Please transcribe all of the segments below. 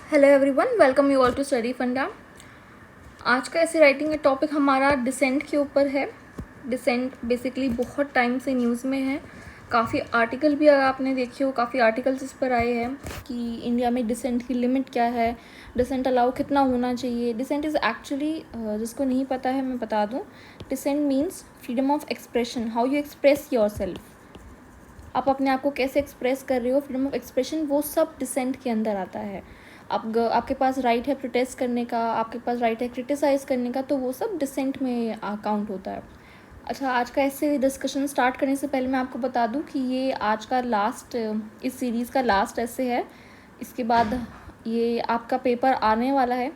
Hello everyone, welcome you all to Study Funda. आज का ऐसे राइटिंग का टॉपिक हमारा डिसेंट के ऊपर है। डिसेंट बेसिकली बहुत टाइम से न्यूज़ में है। काफ़ी आर्टिकल भी अगर आपने देखे हो, काफ़ी आर्टिकल्स इस पर आए हैं कि इंडिया में डिसेंट की लिमिट क्या है, डिसेंट अलाउ कितना होना चाहिए। डिसेंट इज़ एक्चुअली, जिसको नहीं पता है मैं बता दूँ, dissent means freedom of expression, how you express yourself. आप अपने आप को कैसे एक्सप्रेस कर रहे हो, फ्रीडम ऑफ एक्सप्रेशन, वो सब डिसेंट के अंदर आता है। आपके पास राइट है प्रोटेस्ट करने का, आपके पास राइट है क्रिटिसाइज़ करने का, तो वो सब डिसेंट में काउंट होता है। अच्छा, आज का ऐसे डिस्कशन स्टार्ट करने से पहले मैं आपको बता दूं कि ये आज का लास्ट, इस सीरीज़ का लास्ट ऐसे है। इसके बाद ये आपका पेपर आने वाला है।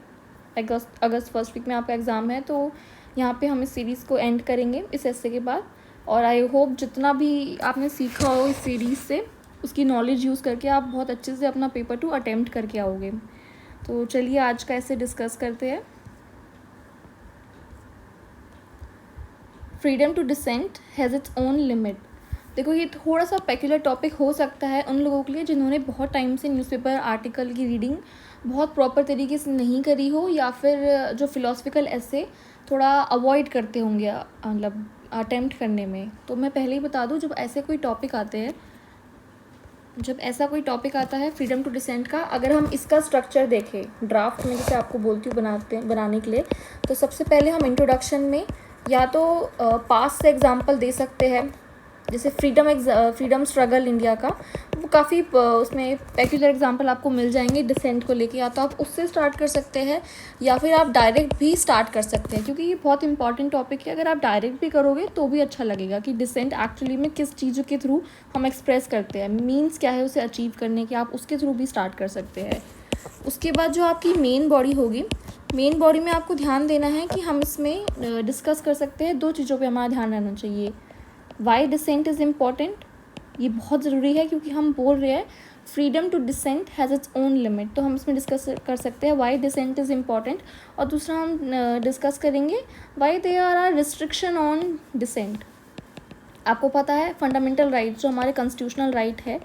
अगस्त फर्स्ट वीक में आपका एग्ज़ाम है, तो यहाँ पे हम इस सीरीज़ को एंड करेंगे इस ऐसे के बाद। और आई होप जितना भी आपने सीखा हो इस सीरीज़ से, उसकी नॉलेज यूज़ करके आप बहुत अच्छे से अपना पेपर 2 अटेम्प्ट करके आओगे। तो चलिए आज का ऐसे डिस्कस करते हैं। Freedom to dissent has its own limit. देखो, ये थोड़ा सा पेक्युलर टॉपिक हो सकता है उन लोगों के लिए जिन्होंने बहुत टाइम से न्यूज़पेपर आर्टिकल की रीडिंग बहुत प्रॉपर तरीके से नहीं करी हो, या फिर जो फिलोसफिकल ऐसे थोड़ा अवॉइड करते होंगे मतलब अटेम्प्ट करने में। तो मैं पहले ही बता दूं, जब ऐसे कोई टॉपिक आते हैं, जब ऐसा कोई टॉपिक आता है फ्रीडम टू डिसेंट का, अगर हम इसका स्ट्रक्चर देखें ड्राफ्ट में, जैसे आपको बोलती हूँ बनाने के लिए, तो सबसे पहले हम इंट्रोडक्शन में या तो पास से एग्जांपल दे सकते हैं, जैसे फ्रीडम स्ट्रगल इंडिया का, वो काफ़ी उसमें पेक्युलर एग्जांपल आपको मिल जाएंगे डिसेंट को लेके। या तो आप उससे स्टार्ट कर सकते हैं या फिर आप डायरेक्ट भी स्टार्ट कर सकते हैं, क्योंकि ये बहुत इंपॉर्टेंट टॉपिक है। अगर आप डायरेक्ट भी करोगे तो भी अच्छा लगेगा कि डिसेंट एक्चुअली में किस चीज़ों के थ्रू हम एक्सप्रेस करते हैं, मीन्स क्या है उसे अचीव करने के, आप उसके थ्रू भी स्टार्ट कर सकते हैं। उसके बाद जो आपकी मेन बॉडी होगी, मेन बॉडी में आपको ध्यान देना है कि हम इसमें डिस्कस कर सकते हैं दो चीज़ों पे हमारा ध्यान रहना चाहिए। वाई डिसेंट इज़ इम्पॉर्टेंट, ये बहुत ज़रूरी है क्योंकि हम बोल रहे हैं freedom to dissent has its own limit, तो हम इसमें डिस्कस कर सकते हैं वाई डिसेंट इज़ इम्पॉर्टेंट। और दूसरा हम डिस्कस करेंगे why there are restriction on dissent. आपको पता है फंडामेंटल राइट, जो हमारे कॉन्स्टिट्यूशनल राइट है,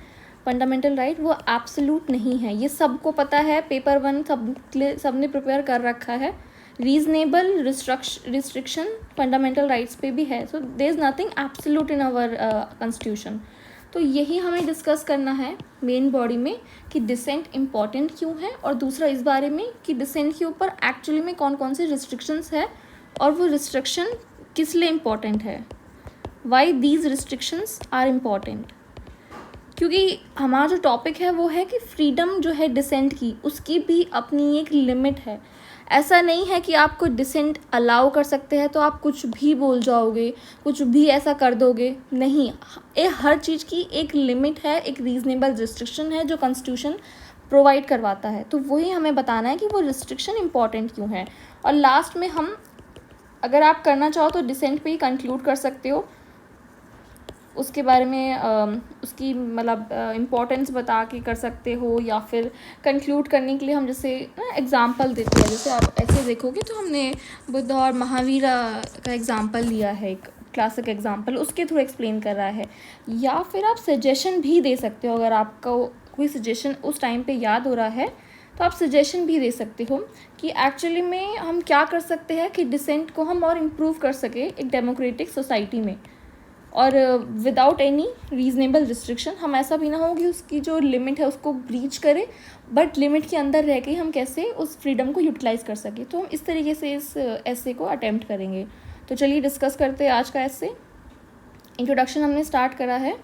फंडामेंटल राइट, वो एब्सोल्यूट नहीं है। ये सबको पता है, पेपर 1 सबने प्रिपेयर कर रखा है। रीजनेबल रिस्ट्रिक्शन फंडामेंटल राइट्स पे भी है, so there is nothing absolute in our constitution. तो यही हमें डिस्कस करना है मेन बॉडी में कि डिसेंट इम्पॉर्टेंट क्यों है, और दूसरा इस बारे में कि डिसेंट के ऊपर एक्चुअली में कौन कौन से रिस्ट्रिक्शंस है और वो रिस्ट्रिक्शन किस लिए इम्पॉर्टेंट है, why these restrictions are important. क्योंकि हमारा जो टॉपिक है वो है कि फ्रीडम जो है डिसेंट की, उसकी भी अपनी एक लिमिट है। ऐसा नहीं है कि आप कोई डिसेंट अलाउ कर सकते हैं तो आप कुछ भी बोल जाओगे, कुछ भी ऐसा कर दोगे, नहीं। हर चीज़ की एक लिमिट है, एक रीज़नेबल रिस्ट्रिक्शन है जो कॉन्स्टिट्यूशन प्रोवाइड करवाता है। तो वही हमें बताना है कि वो रिस्ट्रिक्शन इम्पॉर्टेंट क्यों है। और लास्ट में हम, अगर आप करना चाहो तो डिसेंट पे ही कंक्लूड कर सकते हो, उसके बारे में उसकी मतलब इम्पोर्टेंस बता के कर सकते हो, या फिर कंक्लूड करने के लिए हम जैसे एग्जांपल देते हैं। जैसे आप ऐसे देखोगे तो हमने बुद्ध और महावीर का एग्जांपल लिया है, एक क्लासिक एग्जांपल, उसके थ्रू एक्सप्लेन कर रहा है। या फिर आप सजेशन भी दे सकते हो, अगर आपको कोई सजेशन उस टाइम पे याद हो रहा है तो आप सजेशन भी दे सकते हो कि एक्चुअली में हम क्या कर सकते हैं कि डिसेंट को हम और इम्प्रूव कर सके एक डेमोक्रेटिक सोसाइटी में, और विदाउट एनी रीज़नेबल रिस्ट्रिक्शन। हम ऐसा भी ना हो कि उसकी जो लिमिट है उसको ब्रीच करें, बट लिमिट के अंदर रह के हम कैसे उस फ्रीडम को यूटिलाइज़ कर सकें। तो हम इस तरीके से इस ऐसे को अटेम्प्ट करेंगे। तो चलिए डिस्कस करते हैं आज का ऐसे। इंट्रोडक्शन हमने स्टार्ट करा है।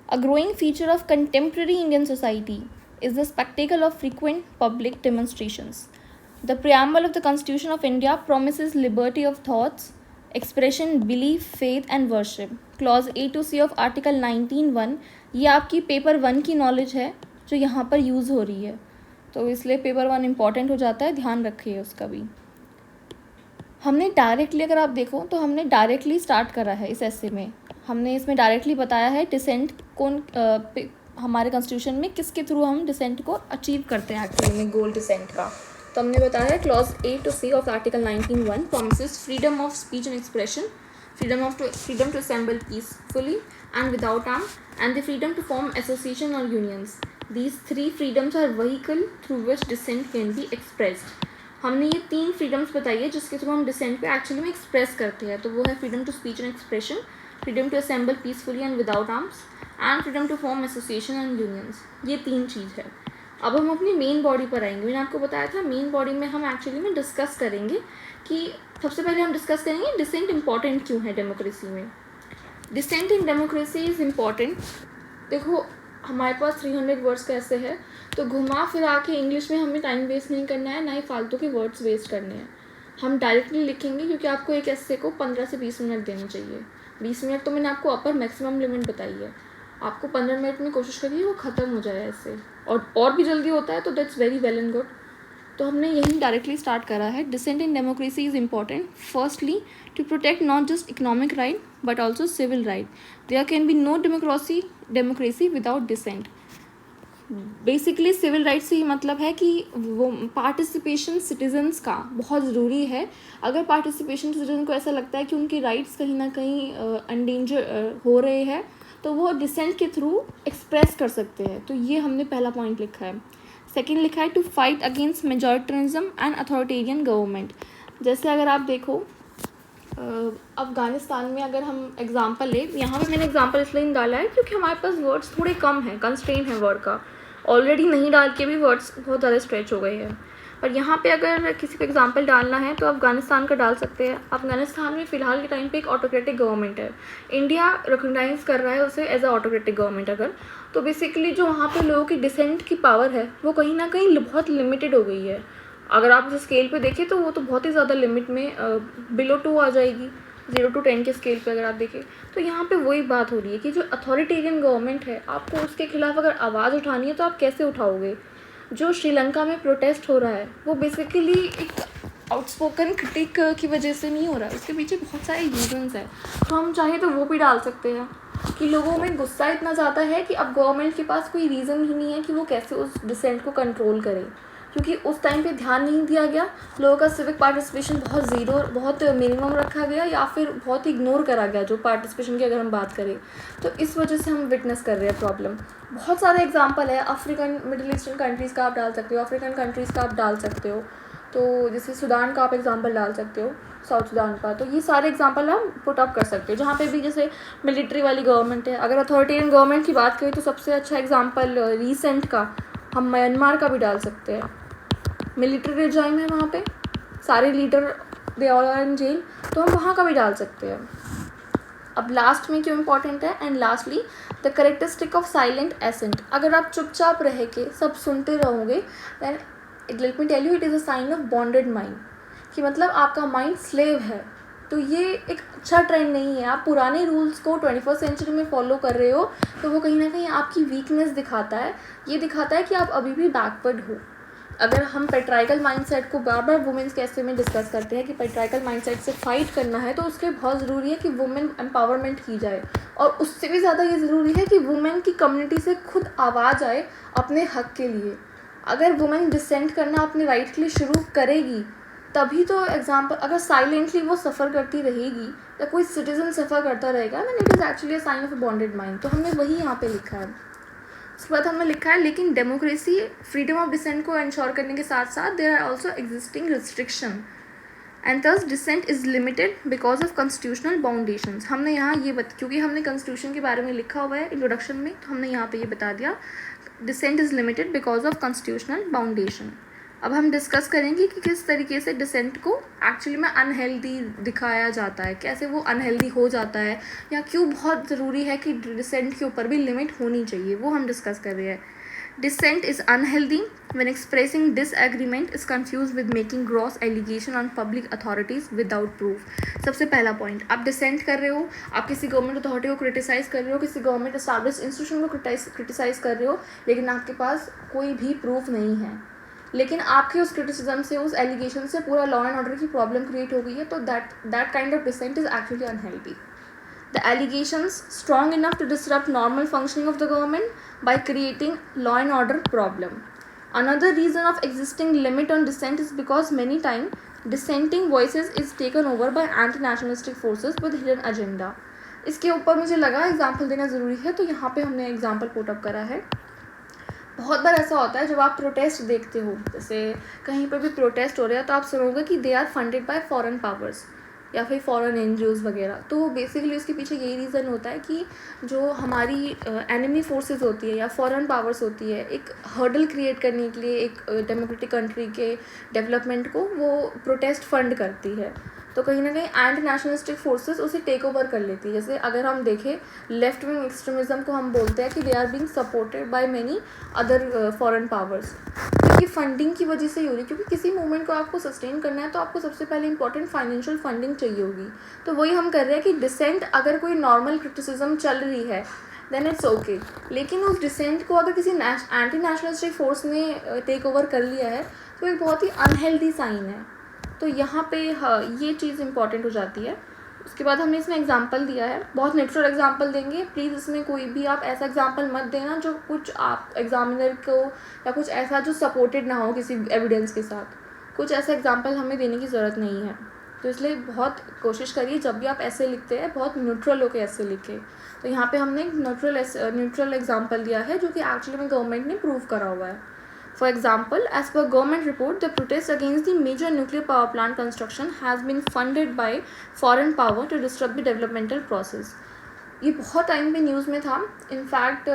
A growing feature of contemporary Indian society is the spectacle of frequent public demonstrations. The preamble of the Constitution of India promises liberty of thoughts, expression, belief, faith and worship. Clause A to C of Article 19(1) ये आपकी paper 1 की knowledge है जो यहाँ पर use हो रही है, तो इसलिए पेपर 1 इम्पॉर्टेंट हो जाता है, ध्यान रखिए उसका भी। हमने डायरेक्टली, अगर आप देखो तो हमने डायरेक्टली स्टार्ट करा है इस ऐसे में। हमने इसमें डायरेक्टली बताया है डिसेंट कौन हमारे कॉन्स्टिट्यूशन में किसके थ्रू हम डिसेंट को अचीव करते हैं एक्चुअली में, गोल डिसेंट का। तो हमने बताया clause A to C of article 19(1) promises freedom of speech and expression, freedom to assemble peacefully and without arms, and the freedom to form association or unions. These three freedoms are vehicle through which dissent can be expressed. हमने ये 3 freedoms बताई है जिसके through हम decent को actually में express करते हैं. तो वो है freedom to speech and expression, freedom to assemble peacefully and without arms, and freedom to form association and unions. ये 3 चीज़ है. अब हम अपनी मेन बॉडी पर आएंगे. मैंने आपको बताया था मेन बॉडी में हम एक्चुअली में डिस्कस करेंगे कि सबसे पहले हम डिस्कस करेंगे डिसेंट इंपॉर्टेंट क्यों है डेमोक्रेसी में. Dissent in democracy is important. देखो हमारे पास 300 वर्ड्स कैसे है, तो घुमा फिरा के इंग्लिश में हमें टाइम वेस्ट नहीं करना है, ना ही फालतू के वर्ड्स वेस्ट करने हैं. हम डायरेक्टली लिखेंगे क्योंकि आपको एक ऐसे को 15 से 20 मिनट देने चाहिए. 20 मिनट तो मैंने आपको अपर मैक्सिमम लिमिट बताई है. आपको 15 मिनट में कोशिश करिए वो ख़त्म हो जाए ऐसे, और भी जल्दी होता है तो that's very well and good. तो हमने यही डायरेक्टली स्टार्ट करा है. Dissent in democracy is important firstly to protect not just economic right but also civil right. There can be no democracy without dissent. Basically civil rights से ये मतलब है कि वो पार्टिसिपेशन सिटीजन्स का बहुत ज़रूरी है. अगर पार्टिसिपेशन सिटीजन को ऐसा लगता है कि उनके राइट्स कहीं ना कहीं अनडेंजर हो रहे हैं तो वो डिसेंट के थ्रू एक्सप्रेस कर सकते हैं. तो ये हमने पहला पॉइंट लिखा है. सेकेंड लिखा है to fight against majoritarianism and authoritarian government. जैसे अगर आप देखो अफ़गानिस्तान में अगर हम एग्ज़ाम्पल ले, यहाँ पे मैंने एग्ज़ाम्पल इसलिए नहीं डाला है क्योंकि हमारे पास वर्ड्स थोड़े कम हैं, कंस्ट्रेन है वर्ड का. ऑलरेडी नहीं डाल के भी वर्ड्स बहुत ज़्यादा स्ट्रेच हो गए हैं. पर यहाँ पे अगर किसी को एग्जांपल डालना है तो अफ़गानिस्तान का डाल सकते हैं. अफ़गानिस्तान में फ़िलहाल के टाइम पे एक ऑटोक्रेटिक गवर्नमेंट है. इंडिया रिकॉग्नाइज़ कर रहा है उसे एज अ ऑटोक्रेटिक गवर्नमेंट. अगर तो बेसिकली जो वहाँ पे लोगों की डिसेंट की पावर है वो कहीं ना कहीं बहुत लिमिटेड हो गई है. अगर आप उस स्केल पे देखें तो वो तो बहुत ही ज़्यादा लिमिट में बिलो 2 आ जाएगी. 0 to 10 के स्केल पे अगर आप देखें तो यहाँ पे वही बात हो रही है कि जो अथॉरिटेरियन गवर्नमेंट है आपको उसके खिलाफ अगर आवाज़ उठानी है तो आप कैसे उठाओगे. जो श्रीलंका में प्रोटेस्ट हो रहा है वो बेसिकली एक आउटस्पोकन क्रिटिक की वजह से नहीं हो रहा है, उसके पीछे बहुत सारे रीजंस हैं. तो हम चाहे तो वो भी डाल सकते हैं कि लोगों में गुस्सा इतना ज़्यादा है कि अब गवर्नमेंट के पास कोई रीज़न ही नहीं है कि वो कैसे उस डिसेंट को कंट्रोल करे, क्योंकि उस टाइम पे ध्यान नहीं दिया गया. लोगों का सिविक पार्टिसिपेशन बहुत मिनिमम रखा गया या फिर बहुत इग्नोर करा गया जो पार्टिसिपेशन की अगर हम बात करें. तो इस वजह से हम विटनेस कर रहे हैं प्रॉब्लम. बहुत सारे एग्जांपल है. अफ्रीकन मिडिल ईस्टर्न कंट्रीज़ का आप डाल सकते हो, अफ्रीकन कंट्रीज़ का आप डाल सकते हो. तो जैसे सूडान का आप एग्जांपल डाल सकते हो, साउथ सूडान का. तो ये सारे एग्जांपल हम पुट अप कर सकते हो जहाँ पे भी जैसे मिलिट्री वाली गवर्नमेंट है. अगर अथॉरिटेरियन गवर्नमेंट की बात करें तो सबसे अच्छा एग्जांपल रिसेंट का हम म्यांमार का भी डाल सकते हैं. मिलिट्री रिजाइम है वहाँ पे, सारे leader they all are in jail, तो हम वहाँ का भी डाल सकते हैं. अब लास्ट में क्यों इम्पॉर्टेंट है. And lastly the characteristic of silent assent. अगर आप चुपचाप रह के सब सुनते रहोगे then let me tell you it is a sign of bonded mind, कि मतलब आपका माइंड स्लेव है. तो ये एक अच्छा ट्रेंड नहीं है. आप पुराने रूल्स को 21st सेंचुरी में फॉलो कर रहे हो तो वो कहीं ना कहीं आपकी वीकनेस दिखाता है. ये दिखाता है कि आप अभी भी बैकवर्ड हो. अगर हम पेट्राइकल माइंडसेट को बार बार वुमेन्स के ऐसे में डिस्कस करते हैं कि पेट्राइकल माइंडसेट से फाइट करना है तो उसके बहुत ज़रूरी है कि वुमेन एम्पावरमेंट की जाए. और उससे भी ज़्यादा ये ज़रूरी है कि वुमेन की कम्युनिटी से खुद आवाज़ आए अपने हक के लिए. अगर वुमेन डिसेंट करना अपने राइट के लिए शुरू करेगी तभी तो एग्जाम्पल. अगर साइलेंटली वो सफ़र करती रहेगी या कोई सिटीजन सफ़र करता रहेगा then it is actually a sign of a bonded mind. तो हमने वही यहाँ पे लिखा है. उसके बाद हमने लिखा है लेकिन डेमोक्रेसी फ्रीडम ऑफ डिसेंट को इंश्योर करने के साथ साथ there are also existing restriction and thus dissent is limited because of constitutional boundations. हमने यहाँ ये क्योंकि हमने कॉन्स्टिट्यूशन के बारे में लिखा हुआ है इंट्रोडक्शन में तो हमने यहाँ पे ये बता दिया dissent is limited because of constitutional boundation. अब हम डिस्कस करेंगे कि किस तरीके से डिसेंट को एक्चुअली में अनहेल्दी दिखाया जाता है, कैसे वो अनहेल्दी हो जाता है या क्यों बहुत ज़रूरी है कि डिसेंट के ऊपर भी लिमिट होनी चाहिए, वो हम डिस्कस कर रहे हैं. Dissent is unhealthy when expressing disagreement is confuse with making gross allegation on public authorities without proof. सबसे पहला पॉइंट, आप डिसेंट कर रहे हो, आप किसी गवर्नमेंट अथॉरिटी को क्रिटिसाइज़ कर रहे हो, किसी गवर्नमेंट एस्टैब्लिश इंस्टीट्यूशन को क्रिटिसाइज़ कर रहे हो, लेकिन आपके पास कोई भी प्रूफ नहीं है. लेकिन आपके उस क्रिटिसिज्म से उस एलिगेशन से पूरा लॉ एंड ऑर्डर की प्रॉब्लम क्रिएट हो गई है. तो that kind of dissent is actually unhealthy. The allegations strong enough to disrupt normal functioning of the government by creating law and order problem. Another reason of existing limit on dissent is because many times dissenting voices is taken over by anti-nationalistic forces with hidden agenda. इसके ऊपर मुझे लगा example देना ज़रूरी है तो यहाँ पे हमने एग्जाम्पल पुट अप करा है. बहुत बार ऐसा होता है जब आप प्रोटेस्ट देखते हो, जैसे कहीं पर भी प्रोटेस्ट हो रहा है तो आप सुनोगे कि they are funded by foreign powers या फिर फॉरेन एनजीओज़ वगैरह। तो बेसिकली उसके पीछे यही रीज़न होता है कि जो हमारी एनिमी फोर्सेस होती है या फॉरेन पावर्स होती है, एक हर्डल क्रिएट करने के लिए एक डेमोक्रेटिक कंट्री के डेवलपमेंट को वो प्रोटेस्ट फंड करती है। तो कहीं ना कहीं एंटी नेशनलिस्टिक फोर्सेस उसे टेक ओवर कर लेती है। जैसे अगर हम देखें लेफ्ट विंग एक्सट्रीमिज़म को हम बोलते हैं कि they are being supported by many other foreign powers, क्योंकि फंडिंग की वजह से ही हो रही है। क्योंकि किसी मूवमेंट को आपको सस्टेन करना है तो आपको सबसे पहले इंपॉर्टेंट फाइनेंशियल फंडिंग चाहिए होगी। तो वही हम कर रहे हैं कि डिसेंट अगर कोई नॉर्मल क्रिटिसिज्म चल रही है देन इट्स ओके, लेकिन उस डिसेंट को अगर किसी एंटी नेशनलिस्टिक फोर्स ने टेक ओवर कर लिया है तो एक बहुत ही अनहेल्दी साइन है। तो यहाँ पे ये चीज़ इंपॉर्टेंट हो जाती है। उसके बाद हमने इसमें एग्जांपल दिया है, बहुत नेचुरल एग्जांपल देंगे। प्लीज़ इसमें कोई भी आप ऐसा एग्जांपल मत देना जो कुछ आप एग्जामिनर को या कुछ ऐसा जो सपोर्टेड ना हो किसी एविडेंस के साथ। कुछ ऐसा एग्जांपल हमें देने की ज़रूरत नहीं है। तो इसलिए बहुत कोशिश करिए जब भी आप ऐसे लिखते हैं बहुत न्यूट्रल होकर ऐसे लिखें। तो यहाँ पे हमने एक न्यूट्रल एग्जांपल दिया है जो कि एक्चुअली में गवर्नमेंट ने प्रूव करा हुआ है। For example, as per government report, the protest against the major nuclear power plant construction has been funded by foreign power to disrupt the developmental process. ये बहुत टाइम पे न्यूज़ में था। इनफैक्ट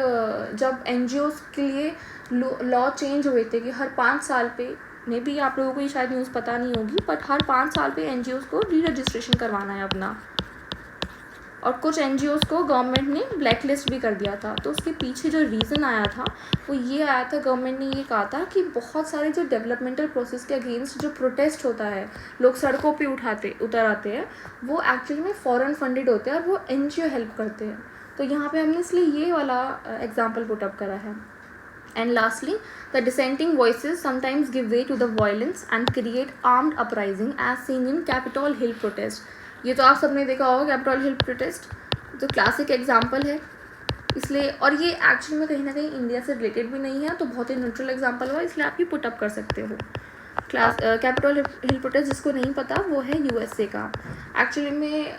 जब NGOs के लिए लॉ चेंज हुए थे कि हर 5 साल पे, मे बी आप लोगों को ये शायद न्यूज़ पता नहीं होगी, बट हर 5 साल पे NGOs को री रजिस्ट्रेशन करवाना है अपना, और कुछ NGOs को गवर्नमेंट ने ब्लैक लिस्ट भी कर दिया था। तो उसके पीछे जो रीज़न आया था वो ये आया था, गवर्नमेंट ने ये कहा था कि बहुत सारे जो डेवलपमेंटल प्रोसेस के अगेंस्ट जो प्रोटेस्ट होता है, लोग सड़कों पे उतर आते हैं, वो एक्चुअली में फॉरेन फंडेड होते हैं और वो NGO हेल्प करते हैं। तो यहाँ पे हमने इसलिए ये वाला एग्जाम्पल पुटअप करा है। And lastly, the dissenting voices sometimes give way to the violence and create armed uprising as seen in Capitol Hill protest. ये तो आप सबने देखा होगा कैपिटल हिल प्रोटेस्ट, तो क्लासिक एग्जाम्पल है। इसलिए, और ये एक्चुअली में कहीं ना कहीं इंडिया से रिलेटेड भी नहीं है, तो बहुत ही न्यूट्रल एग्जाम्पल हुआ, इसलिए आप ये पुटअप कर सकते हो। कैपिटल हिल प्रोटेस्ट जिसको नहीं पता वो है USA का। एक्चुअली में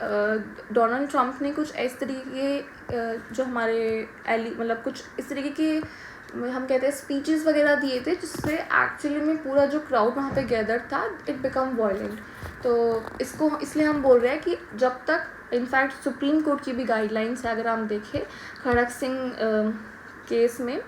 डोनाल्ड ट्रंप ने कुछ इस तरीके जो हमारे मतलब कुछ इस तरीके के हम कहते हैं स्पीचेस वगैरह दिए थे जिससे एक्चुअली में पूरा जो क्राउड वहाँ पे गैदर था इट बिकम वायलेंट। तो इसको इसलिए हम बोल रहे हैं कि जब तक इनफैक्ट सुप्रीम कोर्ट की भी गाइडलाइंस है, अगर हम देखें खड़क सिंह केस में,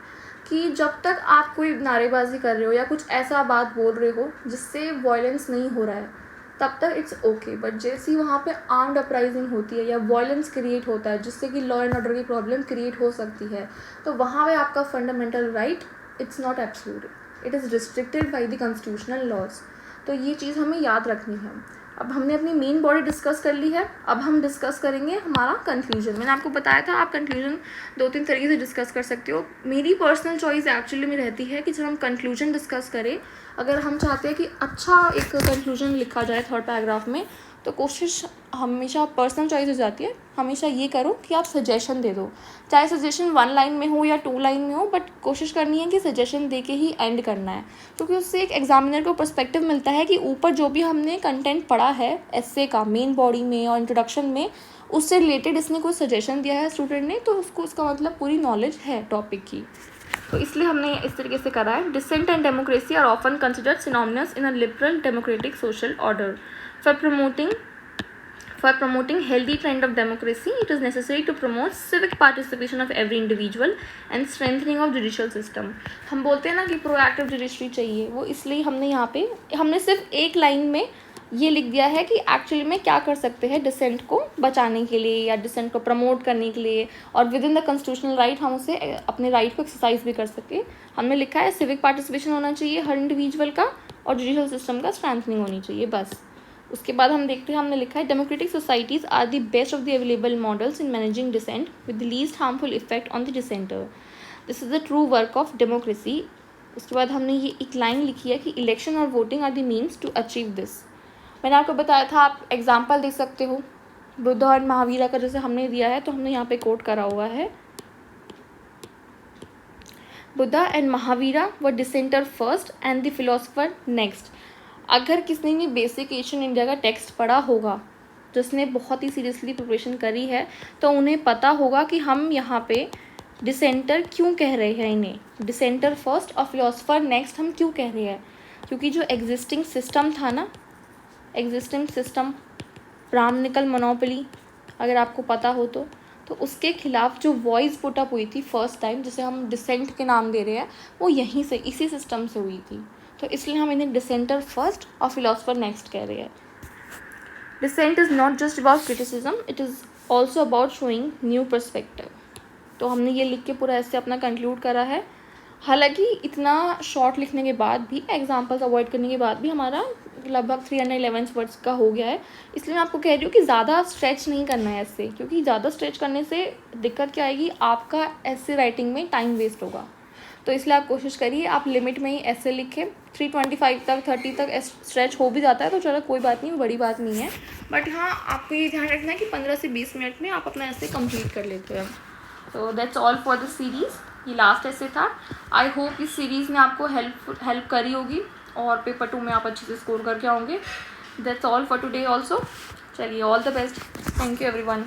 कि जब तक आप कोई नारेबाजी कर रहे हो या कुछ ऐसा बात बोल रहे हो जिससे वायलेंस नहीं हो रहा है तब तक इट्स ओके, बट जैसे ही वहाँ पे आर्म्ड अपराइजिंग होती है या वायलेंस क्रिएट होता है जिससे कि लॉ एंड ऑर्डर की प्रॉब्लम क्रिएट हो सकती है, तो वहाँ पे आपका fundamental right it's not absolute, it is restricted by the constitutional laws. तो ये चीज़ हमें याद रखनी है। अब हमने अपनी मेन बॉडी डिस्कस कर ली है, अब हम डिस्कस करेंगे हमारा कंक्लूजन। मैंने आपको बताया था आप कंक्लूजन 2-3 तरीके से डिस्कस कर सकते हो। मेरी पर्सनल चॉइस एक्चुअली में रहती है कि जब हम कंक्लूजन डिस्कस करें, अगर हम चाहते हैं कि अच्छा एक कंक्लूजन लिखा जाए थर्ड पैराग्राफ में, तो कोशिश हमेशा पर्सनल चॉइस हो जाती है, हमेशा ये करो कि आप सजेशन दे दो, चाहे सजेशन 1 लाइन में हो या 2 लाइन में हो, बट कोशिश करनी है कि सजेशन दे के ही एंड करना है, क्योंकि उससे एक एग्जामिनर को पर्सपेक्टिव मिलता है कि ऊपर जो भी हमने कंटेंट पढ़ा है एस्से का मेन बॉडी में और इंट्रोडक्शन में, उससे रिलेटेड इसने कोई सजेशन दिया है स्टूडेंट ने, तो उसको उसका मतलब पूरी नॉलेज है टॉपिक की। तो इसलिए हमने इस तरीके से करा है। Dissent and democracy are often considered synonymous in a liberal democratic social order. For promoting healthy trend of democracy, it is necessary to promote civic participation of every individual and strengthening of judicial system. हम बोलते हैं ना कि proactive judiciary चाहिए, वो इसलिए हमने सिर्फ एक लाइन में ये लिख दिया है कि एक्चुअली में क्या कर सकते हैं डिसेंट को बचाने के लिए या डिसेंट को प्रमोट करने के लिए, और with in the constitutional right हम उसे अपने राइट को एक्सरसाइज भी कर सके। हमने लिखा है सिविक पार्टिसिपेशन होना चाहिए हर इंडिविजुअल का और जुडिशल सिस्टम का स्ट्रेंथनिंग होनी चाहिए, बस। उसके बाद हम देखते हैं, हमने लिखा है democratic societies are the best of the available models in managing dissent with the least harmful effect on the dissenter. This is the true work of democracy. उसके बाद हमने ये एक लाइन लिखी है कि इलेक्शन और voting are the means to achieve this. मैंने आपको बताया था आप एग्जाम्पल दे सकते हो बुद्ध और महावीरा का, जैसे हमने दिया है तो हमने यहाँ पे कोट करा हुआ है, Buddha and Mahavira were dissenter first and the philosopher next. अगर किसी ने बेसिक एशियन इंडिया का टेक्स्ट पढ़ा होगा, जिसने बहुत ही सीरियसली प्रिपरेशन करी है, तो उन्हें पता होगा कि हम यहाँ पे डिसेंटर क्यों कह रहे हैं इन्हें, डिसेंटर फर्स्ट और फिलोसफर नेक्स्ट हम क्यों कह रहे हैं, क्योंकि जो एग्जिस्टिंग सिस्टम था ना, एग्जिस्टिंग सिस्टम ब्राह्मणिकल मोनोपोली अगर आपको पता हो तो उसके खिलाफ जो वॉइस पुट अप हुई थी फर्स्ट टाइम, जिसे हम डिसेंट के नाम दे रहे हैं, वो यहीं से इसी सिस्टम से हुई थी। तो इसलिए हम इन्हें डिसेंटर फर्स्ट और फिलोसफर नेक्स्ट कह रहे हैं। Dissent is not just about criticism, it is also about showing new perspective. तो हमने ये लिख के पूरा ऐसे अपना कंक्लूड करा है। हालांकि इतना शॉर्ट लिखने के बाद भी, एग्जांपल्स अवॉइड करने के बाद भी हमारा लगभग 311 वर्ड्स का हो गया है। इसलिए मैं आपको कह रही हूँ कि ज़्यादा स्ट्रेच नहीं करना है ऐसे, क्योंकि ज़्यादा स्ट्रेच करने से दिक्कत क्या आएगी, आपका ऐसे राइटिंग में टाइम वेस्ट होगा। तो इसलिए आप कोशिश करिए आप लिमिट में ही ऐसे लिखें। 325 तक 30 तक स्ट्रेच हो भी जाता है तो चलो कोई बात नहीं, बड़ी बात नहीं है। बट हाँ, आपको ये ध्यान रखना है कि 15 से 20 मिनट में आप अपना ऐसे कंप्लीट कर लेते हैं। तो that's all for the series. ये लास्ट ऐसे था। आई होप इस सीरीज़ ने आपको हेल्प करी होगी और पेपर 2 में आप अच्छे से स्कोर करके आओगे। That's all for today also. चलिए, all the best. Thank you everyone.